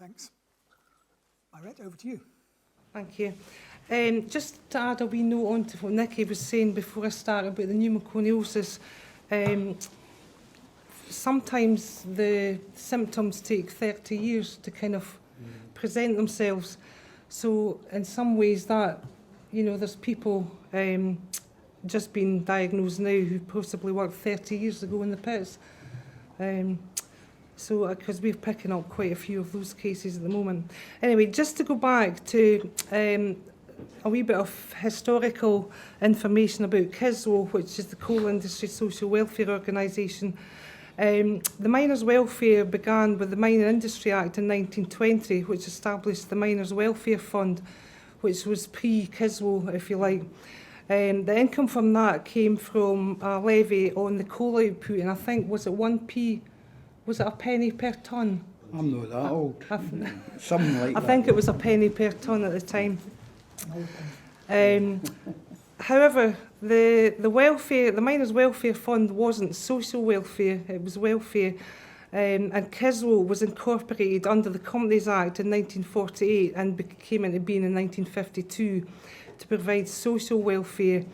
Thanks. Myrette, over to you. Thank you. Just to add a wee note on to what Nicky was saying before I start about the pneumoconiosis, sometimes the symptoms take 30 years to kind of present themselves. So in some ways that, you know, there's people just being diagnosed now who possibly worked 30 years ago in the pits. So, because we're picking up quite a few of those cases at the moment. Anyway, just to go back to a wee bit of historical information about CISWO, which is the Coal Industry Social Welfare Organisation. The Miners' Welfare began with the Mining Industry Act in 1920, which established the Miners' Welfare Fund, which was pre-CISWO, if you like. The income from that came from a levy on the coal output, and I think, was it 1p? Was it a penny per tonne? I'm not that old. Something like that. I think it was a penny per tonne at the time. However, the Miners' Welfare Fund wasn't social welfare, it was welfare. And CISWO was incorporated under the Companies Act in 1948 and came into being in 1952 to provide social welfare.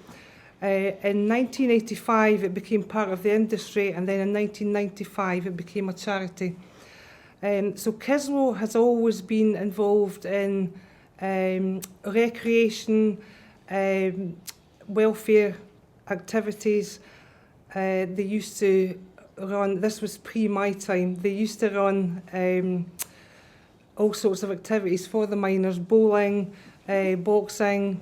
In 1985 it became part of the industry, and then in 1995 it became a charity. So CISWO has always been involved in recreation, welfare activities. They used to run, this was pre my time, they used to run all sorts of activities for the miners: bowling, boxing,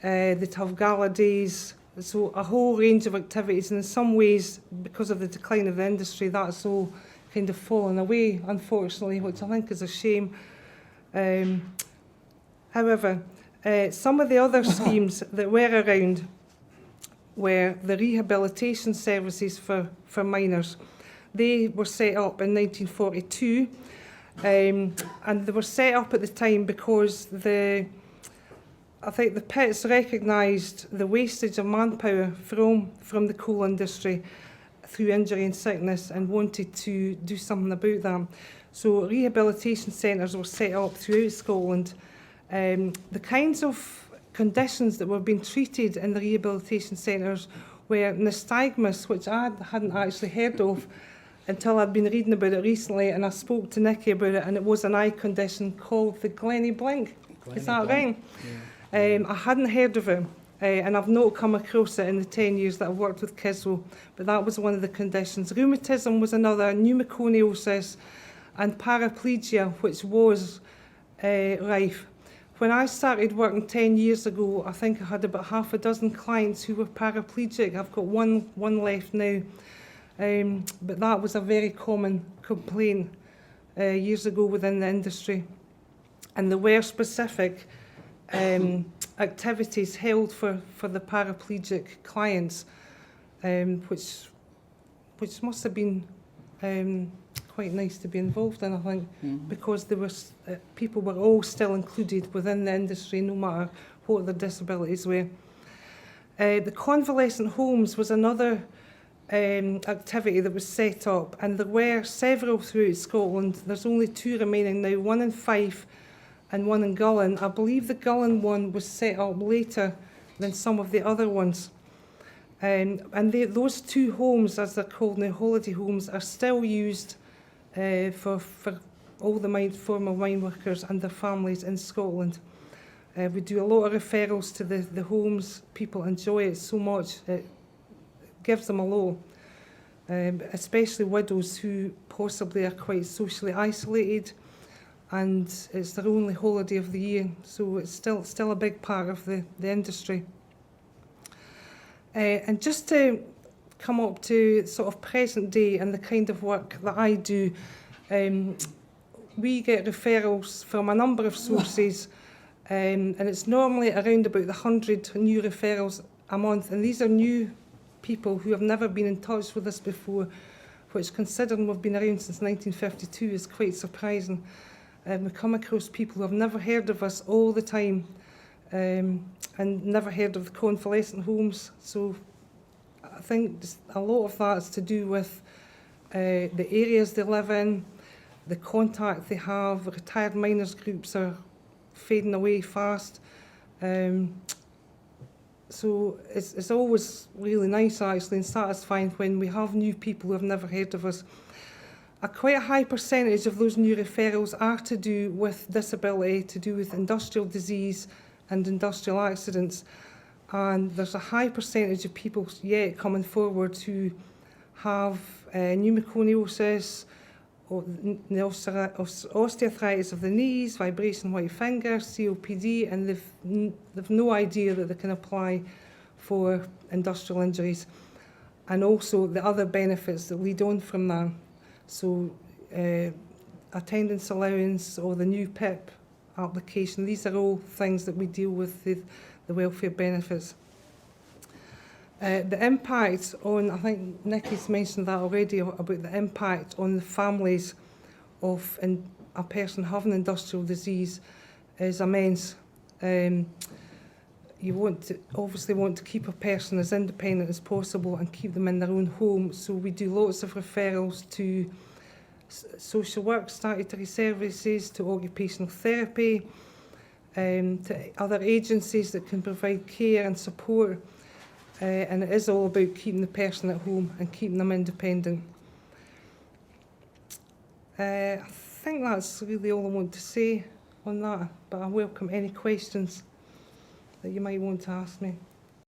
they'd have gala days, so a whole range of activities. And in some ways, because of the decline of the industry, that's all kind of fallen away, unfortunately, which I think is a shame. However, some of the other schemes that were around were the rehabilitation services for miners. They were set up in 1942, and they were set up at the time because I think the pits recognised the wastage of manpower from the coal industry through injury and sickness and wanted to do something about that. So rehabilitation centres were set up throughout Scotland. The kinds of conditions that were being treated in the rehabilitation centres were nystagmus, which I hadn't actually heard of until I'd been reading about it recently, and I spoke to Nicky about it, and it was an eye condition called the Glennie Blink. Is that right? Yeah. I hadn't heard of it, and I've not come across it in the 10 years that I've worked with CISWO, but that was one of the conditions. Rheumatism was another, pneumoconiosis, and paraplegia, which was rife. When I started working 10 years ago, I think I had about half a dozen clients who were paraplegic. I've got one left now, but that was a very common complaint years ago within the industry. And there were specific activities held for the paraplegic clients, which must have been quite nice to be involved in, I think, because there was people were all still included within the industry, no matter what their disabilities were. The convalescent homes was another activity that was set up, and there were several throughout Scotland. There's only 2 remaining now, one in Fife and one in Gullen. I believe the Gullen one was set up later than some of the other ones. And those 2 homes, as they're called now, holiday homes, are still used for all the former mine workers and their families in Scotland. We do a lot of referrals to the homes. People enjoy it so much. It gives them a lot, especially widows who possibly are quite socially isolated, and it's their only holiday of the year, so it's still a big part of the industry. And just to come up to sort of present day and the kind of work that I do, we get referrals from a number of sources, and it's normally around about 100 new referrals a month, and these are new people who have never been in touch with us before, which, considering we've been around since 1952, is quite surprising. We come across people who have never heard of us all the time, and never heard of the convalescent homes. So I think a lot of that's to do with the areas they live in, the contact they have. Retired miners groups are fading away fast. So it's always really nice actually and satisfying when we have new people who have never heard of us. Quite a high percentage of those new referrals are to do with disability, to do with industrial disease and industrial accidents. And there's a high percentage of people yet coming forward who have pneumoconiosis, or osteoarthritis of the knees, vibration white finger, COPD, and they've no idea that they can apply for industrial injuries. And also the other benefits that lead on from that. So attendance allowance or the new PIP application, these are all things that we deal with the welfare benefits. The impact on, I think Nicky's mentioned that already, about the impact on the families of a person having industrial disease is immense. You obviously want to keep a person as independent as possible and keep them in their own home. So we do lots of referrals to social work, statutory services, to occupational therapy, to other agencies that can provide care and support. And it is all about keeping the person at home and keeping them independent. I think that's really all I want to say on that, but I welcome any questions that you might want to ask me.